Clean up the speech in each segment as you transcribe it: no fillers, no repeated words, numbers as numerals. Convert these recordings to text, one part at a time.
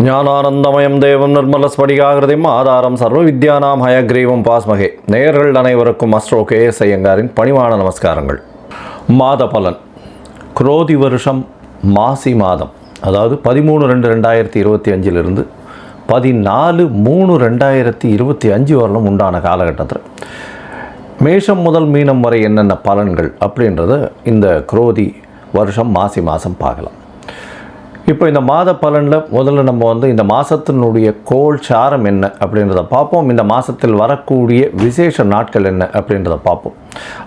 ஞானானந்தமயம் தேவம் நிர்மலஸ்படிகாகிருதிம் ஆதாரம் சர்வ வித்யானாம் ஹயக்ரீவம் பாஸ்மகே. நேயர்கள் அனைவருக்கும் அஸ்ட்ரோ கே.எஸ். ஐயங்காரின் பணிவான நமஸ்காரங்கள். மாத பலன் குரோதி வருஷம் மாசி மாதம், அதாவது 13/2/2025 14/3/2025 வரலும் உண்டான காலகட்டத்தில் மேஷம் முதல் மீனம் வரை என்னென்ன பலன்கள் அப்படின்றத இந்த குரோதி வருஷம் மாசி மாதம் பார்க்கலாம். இப்போ இந்த மாத பலனில் முதல்ல நம்ம இந்த மாதத்தினுடைய கோள் சாரம் என்ன அப்படின்றத பார்ப்போம். இந்த மாதத்தில் வரக்கூடிய விசேஷ நாட்கள் என்ன அப்படின்றத பார்ப்போம்.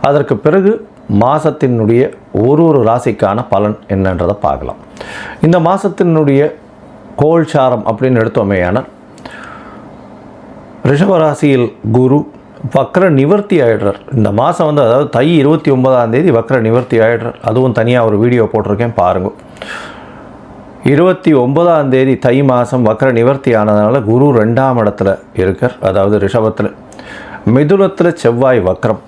அதற்கு பிறகு மாதத்தினுடைய ஒரு ராசிக்கான பலன் என்னன்றதை பார்க்கலாம். இந்த மாதத்தினுடைய கோள் சாரம் அப்படின்னு எடுத்தோமேயானால், ரிஷபராசியில் குரு வக்ர நிவர்த்தி ஆகிடுறார். இந்த மாதம் அதாவது தை 29ஆம் தேதி வக்ர நிவர்த்தி ஆகிடுறார். அதுவும் தனியாக ஒரு வீடியோ போட்டிருக்கேன், பாருங்கள். 29ஆம் தேதி தை மாதம் வக்ர நிவர்த்தி ஆனதுனால குரு 2ஆம் இடத்துல இருக்கார், அதாவது ரிஷபத்தில். மிதுனத்தில் செவ்வாய் வக்ரம்,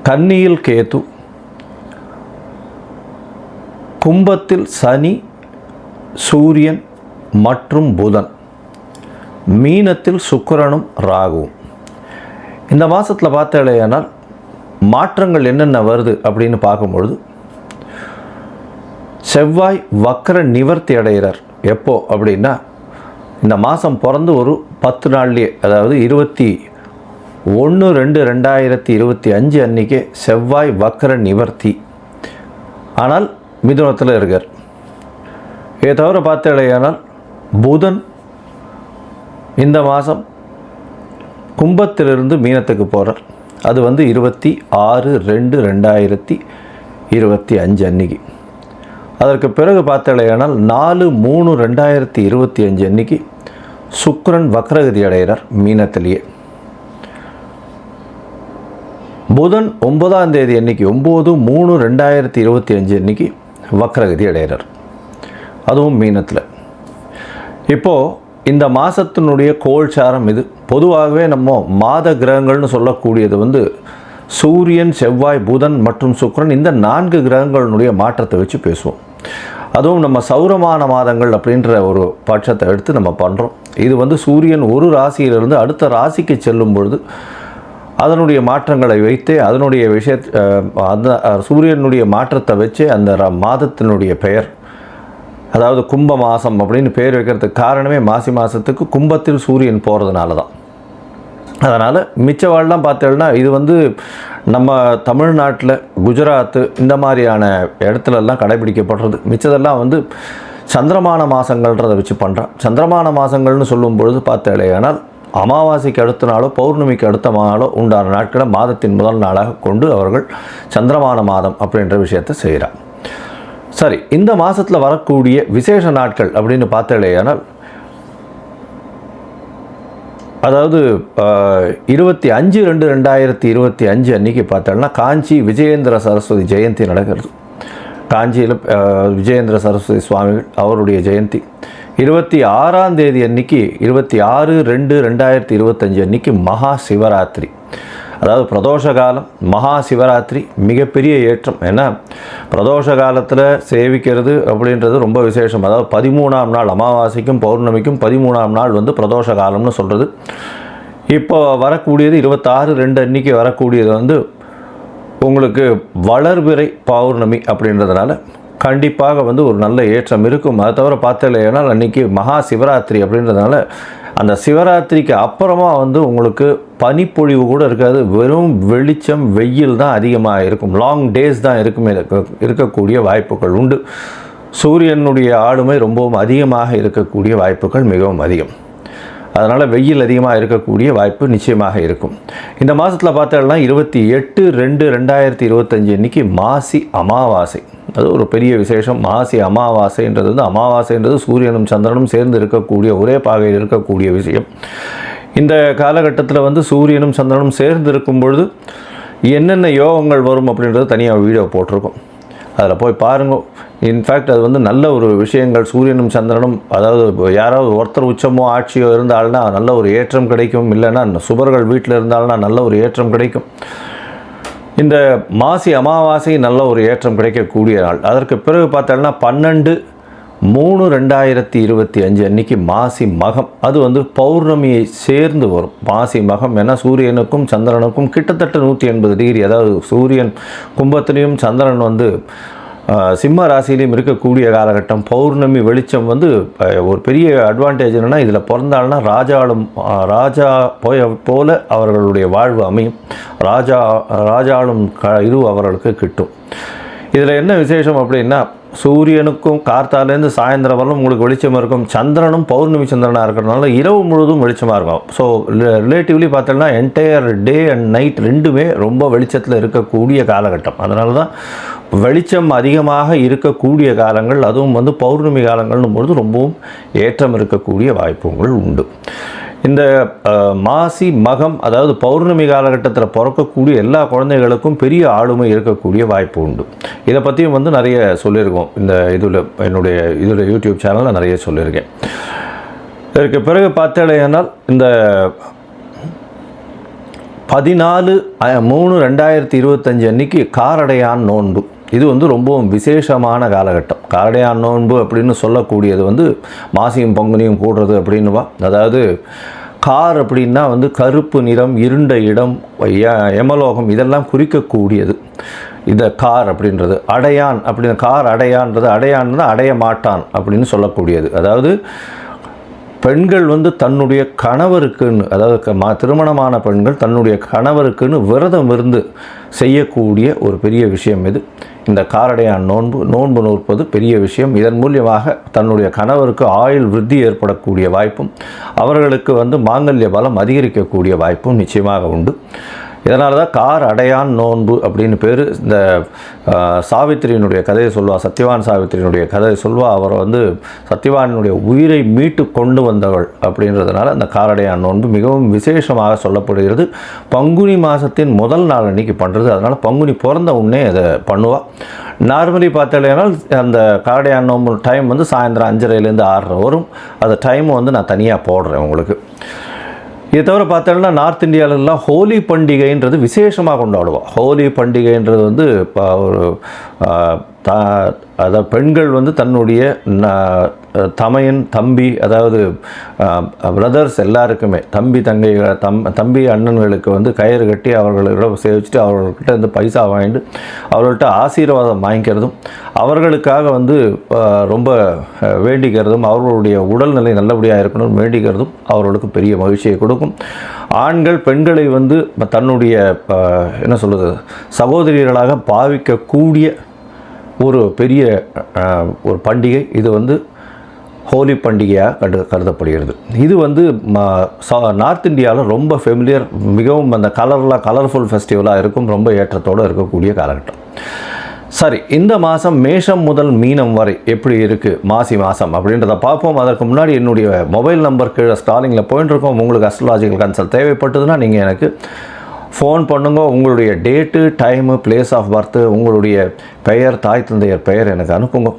கன்னியில் கேது, கும்பத்தில் சனி, சூரியன் மற்றும் புதன், மீனத்தில் சுக்கிரனும் ராகுவும். இந்த மாதத்தில் பார்த்தாலேயானால் மாற்றங்கள் என்னென்ன வருது அப்படின்னு பார்க்கும்பொழுது, செவ்வாய் வக்ர நிவர்த்தி அடைகிறார். எப்போ அப்படின்னா, இந்த மாதம் பிறந்து ஒரு 10 நாள்லேயே, அதாவது 21/2/2025 அன்றைக்கே செவ்வாய் வக்ர நிவர்த்தி. ஆனால் மிதுனத்தில் இருக்கார். இதை தவிர பார்த்தாலேயானால் புதன் இந்த மாதம் கும்பத்திலிருந்து மீனத்துக்கு போகிறார். அது 26/2/2025 அன்றைக்கி. அதற்கு பிறகு பார்த்தாலேயானால் 4/3/2025 அன்றைக்கி சுக்கிரன் வக்ரகதி அடைகிறார் மீனத்திலேயே. புதன் 9ஆம் தேதி அன்றைக்கி 9/3/2025 அன்றைக்கி வக்ரகதி அடைகிறார், அதுவும் மீனத்தில். இப்போது இந்த மாதத்தினுடைய கோள்சாரம் இது. பொதுவாகவே நம்ம மாத கிரகங்கள்னு சொல்லக்கூடியது சூரியன், செவ்வாய், புதன் மற்றும் சுக்கிரன், இந்த 4 கிரகங்களுடைய மாற்றத்தை வச்சு பேசுவோம். அதுவும் நம்ம சௌரமான மாதங்கள் அப்படின்ற ஒரு பட்சத்தை எடுத்து நம்ம பண்ணுறோம். இது சூரியன் ஒரு ராசியிலிருந்து அடுத்த ராசிக்கு செல்லும் பொழுது அதனுடைய மாற்றங்களை வைத்தே, அதனுடைய அந்த சூரியனுடைய மாற்றத்தை வச்சே அந்த மாதத்தினுடைய பெயர், அதாவது கும்ப மாதம் அப்படின்னு பேர் வைக்கிறதுக்கு காரணமே மாசி மாதத்துக்கு கும்பத்தில் சூரியன் போகிறதுனால தான். அதனால் மிச்சவாழ்லாம் பார்த்தோம்னா இது நம்ம தமிழ்நாட்டில், குஜராத்து இந்த மாதிரியான இடத்துலலாம் கடைபிடிக்கப்படுறது. மிச்சதெல்லாம் சந்திரமான மாதங்கள்ன்றதை வச்சு பண்ணுறான். சந்திரமான மாதங்கள்னு சொல்லும் பொழுது பார்த்தாலேயானால் அமாவாசைக்கு அடுத்த நாளோ பௌர்ணமிக்கு அடுத்த நாளோ உண்டான நாட்களை மாதத்தின் முதல் நாளாக கொண்டு அவர்கள் சந்திரமான மாதம் அப்படின்ற விஷயத்தை செய்கிறார். சரி, இந்த மாதத்தில் வரக்கூடிய விசேஷ நாட்கள் அப்படின்னு பார்த்தாலேயானால், அதாவது 25/2/2025 அன்றைக்கி பார்த்தோம்னா காஞ்சி விஜயேந்திர சரஸ்வதி ஜெயந்தி நடக்கிறது. காஞ்சியில் விஜயேந்திர சரஸ்வதி சுவாமிகள் அவருடைய ஜெயந்தி. 26ஆம் தேதி அன்றைக்கி 26/2/2025 அன்றைக்கி மகா சிவராத்திரி, அதாவது பிரதோஷ காலம். மகா சிவராத்திரி மிகப்பெரிய ஏற்றம். ஏன்னா பிரதோஷ காலத்தில் சேவிக்கிறது அப்படின்றது ரொம்ப விசேஷம். அதாவது 13ஆம் நாள் அமாவாசைக்கும் பௌர்ணமிக்கும் 13ஆம் நாள் பிரதோஷ காலம்னு சொல்கிறது. இப்போ வரக்கூடியது 26/2 அன்றைக்கி வரக்கூடியது உங்களுக்கு வளர்பிறை பௌர்ணமி அப்படின்றதுனால கண்டிப்பாக ஒரு நல்ல ஏற்றம் இருக்கும். அதை தவிர பார்த்தாலேனால் அன்றைக்கி மகா சிவராத்திரி அப்படின்றதுனால அந்த சிவராத்திரிக்கு அப்புறமா உங்களுக்கு பனிப்பொழிவு கூட இருக்காது. வெறும் வெளிச்சம், வெயில் தான் அதிகமாக இருக்கும். லாங் டேஸ் தான் இருக்கக்கூடிய வாய்ப்புகள் உண்டு. சூரியனுடைய ஆளுமை ரொம்பவும் அதிகமாக இருக்கக்கூடிய வாய்ப்புகள் மிகவும் அதிகம். அதனால் வெயில் அதிகமாக இருக்கக்கூடிய வாய்ப்பு நிச்சயமாக இருக்கும். இந்த மாதத்தில் பார்த்தோம்னா 28/2/2025 அன்றைக்கி மாசி அமாவாசை. அது ஒரு பெரிய விசேஷம். மாசி அமாவாசைன்றது அமாவாசைன்றது சூரியனும் சந்திரனும் சேர்ந்து இருக்கக்கூடிய, ஒரே பாகையில் இருக்கக்கூடிய விஷயம். இந்த காலகட்டத்தில் சூரியனும் சந்திரனும் சேர்ந்து இருக்கும் பொழுது என்னென்ன யோகங்கள் வரும் அப்படின்றது தனியாக வீடியோ போட்டிருக்கோம், அதில் போய் பாருங்கள். இன்ஃபேக்ட் அது நல்ல ஒரு விஷயங்கள். சூரியனும் சந்திரனும், அதாவது யாராவது ஒருத்தர் உச்சமோ ஆட்சியோ இருந்தால்னா நல்ல ஒரு ஏற்றம் கிடைக்கும். இல்லைன்னா சுபர்கள் வீட்டில் இருந்தால்னா நல்ல ஒரு ஏற்றம் கிடைக்கும். இந்த மாசி அமாவாசை நல்ல ஒரு ஏற்றம் கிடைக்கக்கூடிய நாள். அதற்கு பிறகு பார்த்தோம்னா 12 3/2025 அன்னைக்கு மாசி மகம். அது வந்து பௌர்ணமியை சேர்ந்து வரும். மாசி மகம் ஏன்னா சூரியனுக்கும் சந்திரனுக்கும் கிட்டத்தட்ட 180 டிகிரி, அதாவது சூரியன் கும்பத்திலையும் சந்திரன் வந்து சிம்ம ராசியிலையும் இருக்கக்கூடிய காலகட்டம். பௌர்ணமி வெளிச்சம் வந்து ஒரு பெரிய அட்வான்டேஜ் என்னென்னா, இதில் பிறந்தாள்னா ராஜா போல அவர்களுடைய வாழ்வு அமையும். ராஜாளும் இது அவர்களுக்கு கிட்டும். இதில் என்ன விசேஷம் அப்படின்னா, சூரியனுக்கும் கார்த்தாலேருந்து சாயந்தரம் வரலும் உங்களுக்கு வெளிச்சமாக இருக்கும். சந்திரனும் பௌர்ணமி சந்திரனாக இருக்கிறதுனால இரவு முழுவதும் வெளிச்சமாக இருக்கும். ஸோ ரிலேட்டிவ்லி பார்த்தோம்னா என்டையர் டே அண்ட் நைட் ரெண்டுமே ரொம்ப வெளிச்சத்தில் இருக்கக்கூடிய காலகட்டம். அதனால தான் வெளிச்சம் அதிகமாக இருக்கக்கூடிய காலங்கள், அதுவும் வந்து பௌர்ணமி காலங்கள்னும் பொழுது ரொம்பவும் ஏற்றம் இருக்கக்கூடிய வாய்ப்புகள் உண்டு. இந்த மாசி மகம், அதாவது பௌர்ணமி காலகட்டத்தில் பிறக்கக்கூடிய எல்லா குழந்தைகளுக்கும் பெரிய ஆளுமை இருக்கக்கூடிய வாய்ப்பு உண்டு. இதை பற்றியும் வந்து நிறைய சொல்லியிருக்கோம். இந்த என்னுடைய யூடியூப் சேனலில் நிறைய சொல்லியிருக்கேன். இதற்கு பிறகு பார்த்தேனால் இந்த 14/3/2025 அன்னைக்கு காரடையான் நோன்பு. இது வந்து ரொம்பவும் விசேஷமான காலகட்டம். காரடையான் நோன்பு அப்படின்னு சொல்லக்கூடியது வந்து மாசியும் பங்குனியும் கூடுறது அப்படின்னுவா. அதாவது கார் அப்படின்னா வந்து கருப்பு நிறம், இருண்ட இடம், யமலோகம் இதெல்லாம் குறிக்கக்கூடியது. இந்த கார் அப்படின்றது அடையான் அப்படின்னு, கார் அடையான்றது அடைய மாட்டான் அப்படின்னு சொல்லக்கூடியது. அதாவது பெண்கள் வந்து தன்னுடைய கணவருக்குன்னு, அதாவது திருமணமான பெண்கள் தன்னுடைய கணவருக்குன்னு விரதம் இருந்து செய்யக்கூடிய ஒரு பெரிய விஷயம் இது. இந்த காரடையான் நோன்பு நோற்பது பெரிய விஷயம். இதன் மூலியமாக தன்னுடைய கணவருக்கு ஆயுள் விருத்தி ஏற்படக்கூடிய வாய்ப்பும், அவர்களுக்கு வந்து மாங்கல்ய பலம் அதிகரிக்கக்கூடிய வாய்ப்பும் நிச்சயமாக உண்டு. இதனால தான் கார் அடையான் நோன்பு அப்படின்னு பேர். இந்த சாவித்திரியினுடைய கதையை சொல்வா, சத்யவான் சாவித்திரியினுடைய கதையை சொல்வா. அவர் வந்து சத்யவானுடைய உயிரை மீட்டு கொண்டு வந்தவள் அப்படின்றதுனால அந்த காரடையான் நோன்பு மிகவும் விசேஷமாக சொல்லப்படுகிறது. பங்குனி மாதத்தின் முதல் நாள் அன்றைக்கி பண்ணுறது. அதனால் பங்குனி பிறந்த உடனே அதை பண்ணுவாள். நார்மலி பார்த்தாலேனால் அந்த காரடையான் நோன்பு டைம் வந்து சாயந்தரம் 5:30லேருந்து 6:30 வரும். அந்த டைம் வந்து நான் தனியாக போடுறேன் உங்களுக்கு. இதை தவிர பார்த்தோம்னா நார்த் இந்தியாவிலலாம் ஹோலி பண்டிகைன்றது விசேஷமாக கொண்டாடுவோம். ஹோலி பண்டிகைன்றது வந்து இப்போ ஒரு அதாவது பெண்கள் வந்து தன்னுடைய தமையன் தம்பி, அதாவது பிரதர்ஸ் எல்லாருக்குமே தம்பி அண்ணன்களுக்கு வந்து கயிறு கட்டி அவர்களிடம் சேவிச்சுட்டு அவர்கள்கிட்ட வந்து பைசா வாங்கிட்டு அவர்கள்ட்ட ஆசீர்வாதம் வாங்கிக்கிறதும், அவர்களுக்காக வந்து ரொம்ப வேண்டிக்கிறதும், அவர்களுடைய உடல்நிலை நல்லபடியாக இருக்கணும்னு வேண்டிக்கிறதும் அவர்களுக்கு பெரிய மகிழ்ச்சியை கொடுக்கும். ஆண்கள் பெண்களை வந்து தன்னுடைய என்ன சொல்கிறது சகோதரிகளாக பாவிக்கக்கூடிய ஒரு பெரிய ஒரு பண்டிகை. இது வந்து ஹோலி பண்டிகையாக கருதப்படுகிறது. இது வந்து நார்த் இந்தியாவில் ரொம்ப ஃபெமிலியர், மிகவும் அந்த கலர்ஃபுல் ஃபெஸ்டிவலாக இருக்கும், ரொம்ப ஏற்றத்தோடு இருக்கக்கூடிய காலகட்டம். சரி, இந்த மாதம் மேஷம் முதல் மீனம் வரை எப்படி இருக்குது மாசி மாதம் அப்படின்றத பார்ப்போம். அதற்கு முன்னாடி என்னுடைய மொபைல் நம்பர் கீழே ஸ்டாலிங்கில் போயிட்டுருக்கோம். உங்களுக்கு அஸ்ட்ராலாஜிக்கல் கன்சல்ட் தேவைப்பட்டதுன்னா நீங்கள் எனக்கு ஃபோன் பண்ணுங்க. உங்களுடைய date, time, place of birth, உங்களுடைய பெயர், தாய் தந்தையர் பெயர் எனக்கு அனுப்புங்க.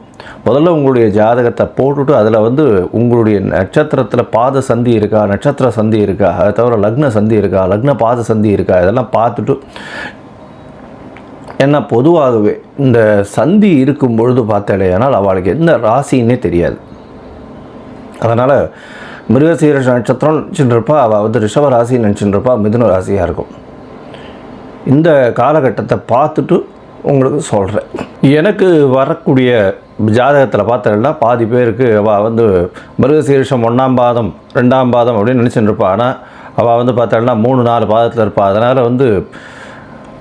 முதல்ல உங்களுடைய ஜாதகத்தை போட்டுவிட்டு அதில் வந்து உங்களுடைய நட்சத்திரத்தில் பாத சந்தி இருக்கா, நட்சத்திர சந்தி இருக்கா, அதை தவிர லக்ன சந்தி இருக்கா, லக்ன பாத சந்தி இருக்கா, இதெல்லாம் பார்த்துட்டு, ஏன்னா பொதுவாகவே இந்த சந்தி இருக்கும் பொழுது பார்த்தாலேயானால் அவளுக்கு எந்த ராசின்னே தெரியாது. அதனால் மிருகசீரிஷ நட்சத்திரம் நினச்சிட்டுருப்பா, அவள் வந்து ரிஷப ராசி நினச்சிட்டுருப்பா, மிதுன ராசியாக இருக்கும். இந்த காலகட்டத்தை பார்த்துட்டு உங்களுக்கு சொல்கிறேன். எனக்கு வரக்கூடிய ஜாதகத்தில் பார்த்தா பாதி பேருக்கு அவள் வந்து மிருகசீரிஷம் 1ஆம் பாதம் 2ஆம் பாதம் அப்படின்னு நினச்சிட்டு இருப்பாள். ஆனால் அவள் வந்து பார்த்தாள்னா 3-4 பாதத்தில் இருப்பாள். அதனால் வந்து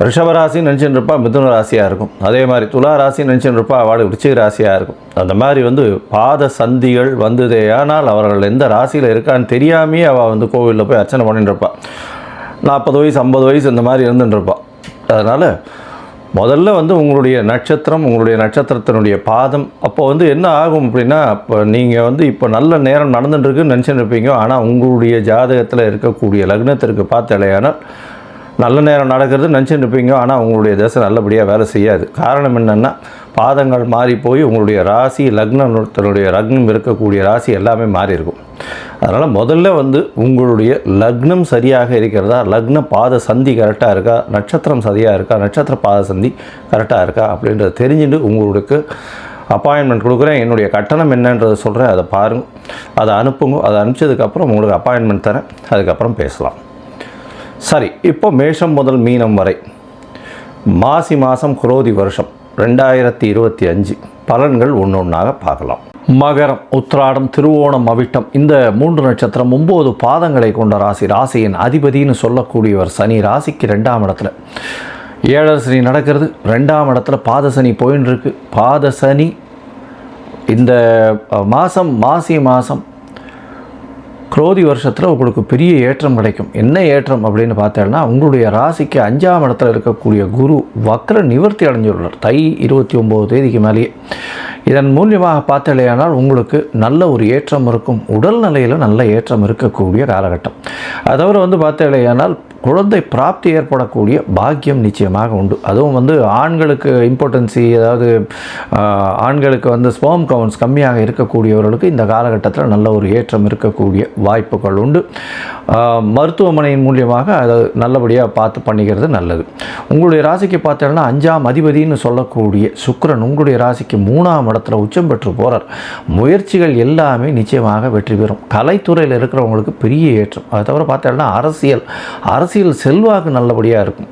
ரிஷபராசின்னு நினச்சிட்டு இருப்பாள், மிதுன ராசியாக இருக்கும். அதே மாதிரி துலா ராசின்னு நினச்சிட்டு இருப்பாள், அவள் விருச்சிக ராசியாக இருக்கும். அந்த மாதிரி வந்து பாத சந்திகள் வந்ததே ஆனால் அவர்கள் எந்த ராசியில் இருக்கான்னு தெரியாமையே அவள் வந்து கோவிலில் போய் அர்ச்சனை பண்ணிட்டு இருப்பாள். 40 வயசு 50 வயசு இந்த மாதிரி இருந்துட்டு இருப்பாள். அதனால் முதல்ல வந்து உங்களுடைய நட்சத்திரம், உங்களுடைய நட்சத்திரத்தினுடைய பாதம், அப்போ வந்து என்ன ஆகும் அப்படின்னா, இப்போ நீங்கள் வந்து இப்போ நல்ல நேரம் நடந்துட்டுருக்குன்னு நினச்சிட்டு இருப்பீங்க. ஆனால் உங்களுடைய ஜாதகத்தில் இருக்கக்கூடிய லக்னத்திற்கு பார்த்தாலேயானால் நல்ல நேரம் நடக்கிறது நினச்சிட்டு இருப்பீங்க. ஆனால் உங்களுடைய தசை நல்லபடியாக வேலை செய்யாது. காரணம் என்னென்னா, பாதங்கள் மாறி போய் உங்களுடைய ராசி லக்னத்தினுடைய லக்னம் இருக்கக்கூடிய ராசி எல்லாமே மாறி இருக்கும். அதனால் முதல்ல வந்து உங்களுடைய லக்னம் சரியாக இருக்கிறதா, லக்ன பாத சந்தி கரெக்டாக இருக்கா, நட்சத்திரம் சரியாக இருக்கா, நட்சத்திர பாத சந்தி கரெக்டாக இருக்கா அப்படின்றத தெரிஞ்சுட்டு உங்களுக்கு அப்பாயின்மெண்ட் கொடுக்குறேன், என்னுடைய கட்டணம் என்னன்றதை சொல்கிறேன், அதை பாருங்கள், அதை அனுப்புங்க. அதை அனுப்பிச்சதுக்கப்புறம் உங்களுக்கு அப்பாயின்மெண்ட் தரேன், அதுக்கப்புறம் பேசலாம். சரி, இப்போ மேஷம் முதல் மீனம் வரை மாசி மாதம் குரோதி வருஷம் 2025 பலன்கள் ஒன்று ஒன்றாக பார்க்கலாம். மகரம், உத்திராடம், திருவோணம், அவிட்டம், இந்த 3 நட்சத்திரம் 9 பாதங்களை கொண்ட ராசி. ராசியின் அதிபதினு சொல்லக்கூடியவர் சனி. ராசிக்கு 2ஆம் இடத்துல 7 சனி நடக்கிறது. 2ஆம் இடத்துல பாதசனி போயின்னு இருக்கு. பாதசனி இந்த மாசி மாதம் குரோதி வருஷத்தில் உங்களுக்கு பெரிய ஏற்றம் கிடைக்கும். என்ன ஏற்றம் அப்படின்னு பார்த்தேன்னா, உங்களுடைய ராசிக்கு 5ஆம் இடத்துல இருக்கக்கூடிய குரு வக்ர நிவர்த்தி அடைஞ்சுள்ளார் தை 29 தேதிக்கு மேலேயே. இதன் மூலியமாக பார்த்தலையானால் உங்களுக்கு நல்ல ஒரு ஏற்றம் இருக்கும். உடல் நிலையில் நல்ல ஏற்றம் இருக்கக்கூடிய காலகட்டம். அதோடு பார்த்தலையானால் குழந்தை பிராப்தி ஏற்படக்கூடிய பாக்கியம் நிச்சயமாக உண்டு. அதுவும் ஆண்களுக்கு இம்பார்ட்டன்சி, அதாவது ஆண்களுக்கு ஸ்பெர்ம் கவுண்ட்ஸ் கம்மியாக இருக்கக்கூடியவர்களுக்கு இந்த காலகட்டத்தில் நல்ல ஒரு ஏற்றம் இருக்கக்கூடிய வாய்ப்புகள் உண்டு. மருத்துவமனையின் மூலியமாக அதை நல்லபடியாக பார்த்து பண்ணிக்கிறது நல்லது. உங்களுடைய ராசிக்கு பார்த்தீங்கன்னா 5ஆம் அதிபதினு சொல்லக்கூடிய சுக்கிரன் உங்களுடைய ராசிக்கு 3ஆம் இடத்துல உச்சம் பெற்று போகிறார். முயற்சிகள் எல்லாமே நிச்சயமாக வெற்றி பெறும். கலைத்துறையில் இருக்கிறவங்களுக்கு பெரிய ஏற்றம். அதை தவிர பார்த்தீங்கன்னா அரசியல் செல்வாக்கு நல்லபடியாக இருக்கும்.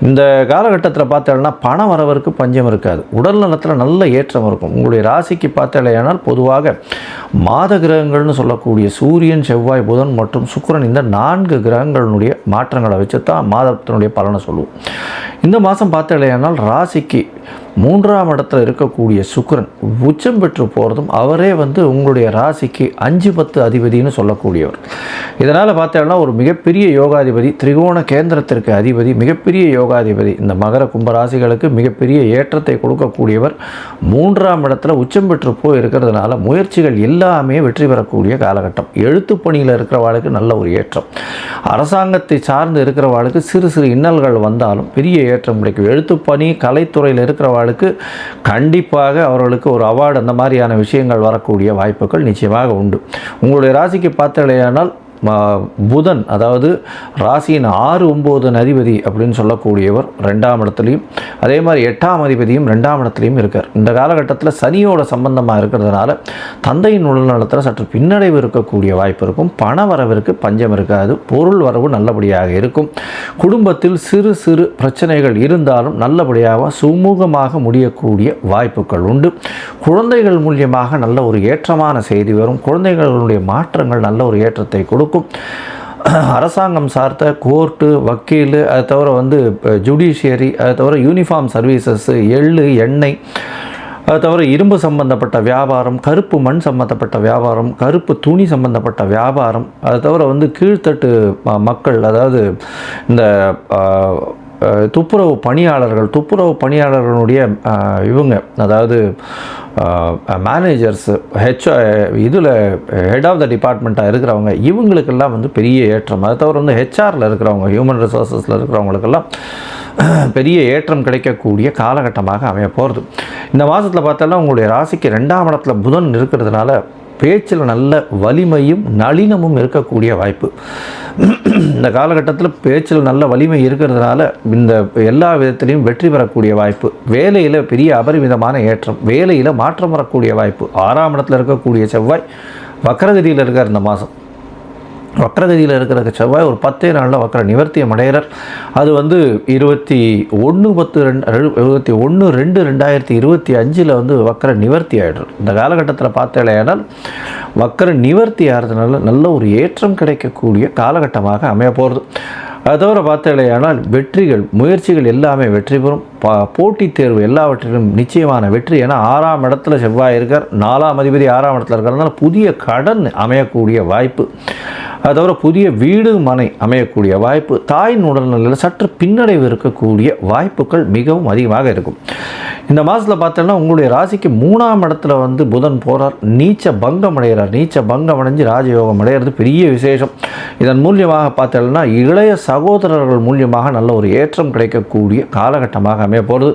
இந்த காலகட்டத்தில் பார்த்தீங்கன்னா பண வரவருக்கு பஞ்சம் இருக்காது. உடல் நலத்தில் நல்ல ஏற்றம் இருக்கும். உங்களுடைய ராசிக்கு பார்த்தலையானால் பொதுவாக மாத கிரகங்கள்னு சொல்லக்கூடிய சூரியன், செவ்வாய், புதன் மற்றும் சுக்கிரன், இந்த 4 கிரகங்களுடைய மாற்றங்களை வச்சு தான் மாதத்தினுடைய பலனை சொல்லுவோம். இந்த மாதம் பார்த்தலையானால் ராசிக்கு 3ஆம் இடத்துல இருக்கக்கூடிய சுக்கிரன் உச்சம் பெற்று போகிறதும் அவரே உங்களுடைய ராசிக்கு 5-10 அதிபதினு சொல்லக்கூடியவர். இதனால் பார்த்தோம்னா ஒரு மிகப்பெரிய யோகாதிபதி, திரிகோண கேந்திரத்திற்கு அதிபதி, மிகப்பெரிய யோகாதிபதி. இந்த மகர கும்ப ராசிகளுக்கு மிகப்பெரிய ஏற்றத்தை கொடுக்கக்கூடியவர் 3ஆம் இடத்துல உச்சம் பெற்று போய் இருக்கிறதுனால முயற்சிகள் எல்லாமே வெற்றி பெறக்கூடிய காலகட்டம். எழுத்து பணியில் இருக்கிறவாளுக்கு நல்ல ஒரு ஏற்றம். அரசாங்கத்தை சார்ந்து இருக்கிறவாளுக்கு சிறு சிறு இன்னல்கள் வந்தாலும் பெரிய ஏற்றம் கிடைக்கும். எழுத்து பணி, கலைத்துறையில் இருக்கிறவாளுக்கு கண்டிப்பாக அவர்களுக்கு ஒரு அவார்டு, அந்த மாதிரியான விஷயங்கள் வரக்கூடிய வாய்ப்புகள் நிச்சயமாக உண்டு. உங்களுடைய ராசிக்கு பார்த்தலையானால் புதன், அதாவது ராசியின் 6-9 அதிபதி அப்படின்னு சொல்லக்கூடியவர் 2ஆம் இடத்துலையும், அதே மாதிரி 8ஆம் அதிபதியும் 2ஆம் இடத்துலையும் இருக்கார். இந்த காலகட்டத்தில் சனியோட சம்பந்தமாக இருக்கிறதுனால தந்தையின் உடல்நலத்தில் சற்று பின்னடைவு இருக்கக்கூடிய வாய்ப்பு இருக்கும். பண வரவிற்கு பஞ்சம் இருக்காது. பொருள் வரவு நல்லபடியாக இருக்கும். குடும்பத்தில் சிறு சிறு பிரச்சனைகள் இருந்தாலும் நல்லபடியாக சுமூகமாக முடியக்கூடிய வாய்ப்புகள் உண்டு. குழந்தைகள் மூலியமாக நல்ல ஒரு ஏற்றமான செய்தி வரும். குழந்தைகளுடைய மாற்றங்கள் நல்ல ஒரு ஏற்றத்தை கொடுக்கும். அரசாங்கம் சார்ந்த கோர்ட்டு, வக்கீல், அதை தவிர ஜுடிஷியரி, அதை தவிர யூனிஃபார்ம் சர்வீசஸ், எள்ளு, எண்ணெய், அது தவிர இரும்பு சம்பந்தப்பட்ட வியாபாரம், கருப்பு மண் சம்பந்தப்பட்ட வியாபாரம், கருப்பு துணி சம்பந்தப்பட்ட வியாபாரம், அது தவிர கீழ்த்தட்டு மக்கள், அதாவது இந்த துப்புரவு பணியாளர்களுடைய இவங்க, அதாவது மேனேஜர்ஸு, இதில் ஹெட் ஆஃப் த டிபார்ட்மெண்ட்டாக இருக்கிறவங்க, இவங்களுக்கெல்லாம் பெரிய ஏற்றம். அதை தவிர ஹெச்ஆரில் இருக்கிறவங்க, ஹியூமன் ரிசோர்ஸஸில் இருக்கிறவங்களுக்கெல்லாம் பெரிய ஏற்றம் கிடைக்கக்கூடிய காலகட்டமாக அமைய போகிறது. இந்த மாதத்தில் பார்த்தாலும் உங்களுடைய ராசிக்கு 2ஆம் இடத்துல புதன் இருக்கிறதுனால பேச்சில் நல்ல வலிமையும் நளினமும் இருக்கக்கூடிய வாய்ப்பு. இந்த காலகட்டத்தில் பேச்சில் நல்ல வலிமை இருக்கிறதுனால இந்த எல்லா விதத்திலையும் வெற்றி பெறக்கூடிய வாய்ப்பு. வேலையில் பெரிய அபரிமிதமான ஏற்றம், வேலையில் மாற்றம் வரக்கூடிய வாய்ப்பு. 6ஆம் இடத்துல இருக்கக்கூடிய செவ்வாய் வக்ரகதியில் இருக்கார். இந்த மாதம் வக்ரகதியில் இருக்கிற செவ்வாய் ஒரு 10 நாளில் வக்ர நிவர்த்தியம் அடைகிறார். அது 21/2/2025 வக்ர நிவர்த்தி ஆகிடுறார். இந்த காலகட்டத்தில் பார்த்தேனால் வக்ர நிவர்த்தி ஆகிறதுனால நல்ல ஒரு ஏற்றம் கிடைக்கக்கூடிய காலகட்டமாக அமைய போகிறது. அதை தவிர பார்த்தேனால் வெற்றிகள், முயற்சிகள் எல்லாமே வெற்றி பெறும். போட்டித் தேர்வு எல்லாவற்றிலும் நிச்சயமான வெற்றி. ஏன்னா 6ஆம் இடத்துல செவ்வாய் இருக்கார், 4ஆம் அதிபதி 6ஆம் இடத்துல இருக்கிறதுனால புதிய கடன் அமையக்கூடிய வாய்ப்பு. அது தவிர புதிய வீடு மனை அமையக்கூடிய வாய்ப்பு. தாயின் உடல்நிலையில் சற்று பின்னடைவு இருக்கக்கூடிய வாய்ப்புகள் மிகவும் அதிகமாக இருக்கும். இந்த மாதத்தில் பார்த்தோன்னா உங்களுடைய ராசிக்கு 3ஆம் இடத்துல புதன் போகிறார், நீச்ச பங்கம் அடைகிறார். நீச்ச பங்கம் அடைஞ்சு ராஜயோகம் அடைகிறது பெரிய விசேஷம். இதன் மூலியமாக பார்த்தோம்னா இளைய சகோதரர்கள் மூலியமாக நல்ல ஒரு ஏற்றம் கிடைக்கக்கூடிய காலகட்டமாக அமைய போகிறது.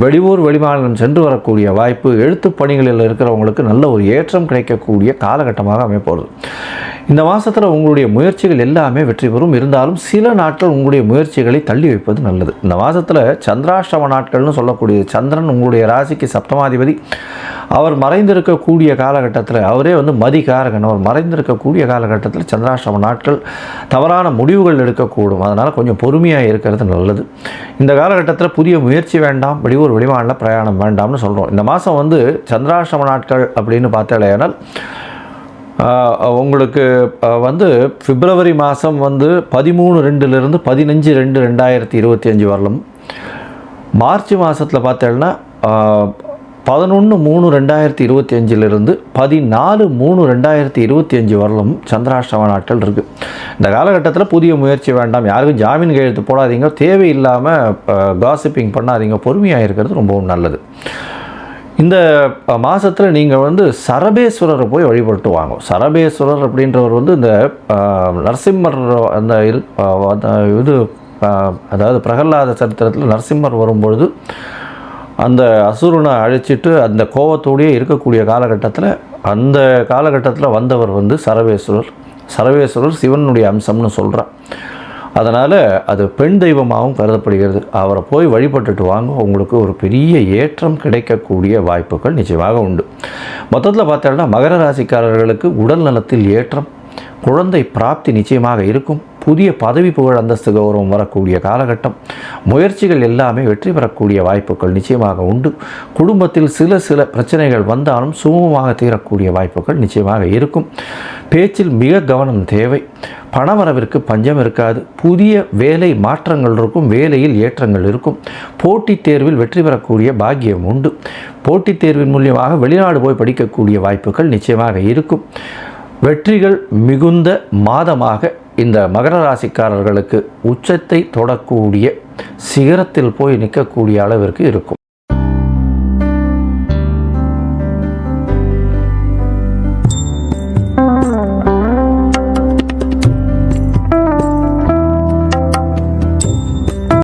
வெளியூர் வெளிமாநிலம் சென்று வரக்கூடிய வாய்ப்பு. எழுத்து பணிகளில் இருக்கிறவங்களுக்கு நல்ல ஒரு ஏற்றம் கிடைக்கக்கூடிய காலகட்டமாக அமைய போகிறது. இந்த மாதத்தில் உங்களுடைய முயற்சிகள் எல்லாமே வெற்றி பெறும். இருந்தாலும் சில நாட்கள் உங்களுடைய முயற்சிகளை தள்ளி வைப்பது நல்லது. இந்த மாதத்தில் சந்திராஷ்டம நாட்கள்னு சொல்லக்கூடிய சந்திரன் உங்களுடைய ராசிக்கு சப்தமாதிபதி, அவர் மறைந்திருக்கக்கூடிய காலகட்டத்தில், அவரே வந்து மதிகாரகன், அவர் மறைந்திருக்கக்கூடிய காலகட்டத்தில் சந்திராஷ்டம நாட்கள் தவறான முடிவுகள் எடுக்கக்கூடும். அதனால் கொஞ்சம் பொறுமையாக இருக்கிறது நல்லது. இந்த காலகட்டத்தில் புதிய முயற்சி வேண்டாம், வெளியூர் வெளிமாநில பிரயாணம் வேண்டாம்னு சொல்கிறோம். இந்த மாதம் வந்து சந்திராஷ்டம நாட்கள் அப்படின்னு பார்த்தாலேனால் உங்களுக்கு வந்து பிப்ரவரி மாதம் வந்து 13/2 15/2/2025 வரலும், மார்ச் மாதத்தில் பார்த்தேன்னா 11/3/2025 14/3/2025 வரலும் சந்திராஷ்டம நாட்கள் இருக்குது. இந்த காலகட்டத்தில் புதிய முயற்சி வேண்டாம், யாருக்கும் ஜாமீன் கையெழுத்து போடாதீங்க, தேவையில்லாமல் காசிப்பிங் பண்ணாதீங்க, பொறுமையாக இருக்கிறது ரொம்பவும் நல்லது. இந்த மாதத்தில் நீங்கள் வந்து சரபேஸ்வரரை போய் வழிபட்டு வாங்க. சரபேஸ்வரர் அப்படின்றவர் வந்து இந்த நரசிம்மர் அந்த இது அதாவது பிரகலாத சரித்திரத்தில் நரசிம்மர் வரும்பொழுது அந்த அசுரனை அழிச்சிட்டு அந்த கோபத்தோடையே இருக்கக்கூடிய காலகட்டத்தில், அந்த காலகட்டத்தில் வந்தவர் வந்து சரபேஸ்வரர். சரபேஸ்வரர் சிவனுடைய அம்சம்னு சொல்கிறார். அதனால் அது பெண் தெய்வமாகவும் கருதப்படுகிறது. அவரை போய் வழிபட்டுட்டு வாங்க, உங்களுக்கு ஒரு பெரிய ஏற்றம் கிடைக்கக்கூடிய வாய்ப்புகள் நிச்சயமாக உண்டு. மொத்தத்தில் பார்த்தோம்னா மகர ராசிக்காரர்களுக்கு உடல் நலத்தில் ஏற்றம், குழந்தை பிராப்தி நிச்சயமாக இருக்கும். புதிய பதவி புகழ் அந்தஸ்து கௌரவம் வரக்கூடிய காலகட்டம். முயற்சிகள் எல்லாமே வெற்றி பெறக்கூடிய வாய்ப்புகள் நிச்சயமாக உண்டு. குடும்பத்தில் சில பிரச்சனைகள் வந்தாலும் சுமூகமாக தீரக்கூடிய வாய்ப்புகள் நிச்சயமாக இருக்கும். பேச்சில் மிக கவனம் தேவை. பணவரவிற்கு பஞ்சம் இருக்காது. புதிய வேலை மாற்றங்கள் இருக்கும், வேலையில் ஏற்றங்கள் இருக்கும். போட்டித் தேர்வில் வெற்றி பெறக்கூடிய பாக்கியம் உண்டு. போட்டித் தேர்வின் மூலியமாக வெளிநாடு போய் படிக்கக்கூடிய வாய்ப்புகள் நிச்சயமாக இருக்கும். வெற்றிகள் மிகுந்த மாதமாக இந்த மகர ராசிக்காரர்களுக்கு உச்சத்தை தொடக்கூடிய சிகரத்தில் போய் நிற்கக்கூடிய அளவிற்கு இருக்கும்.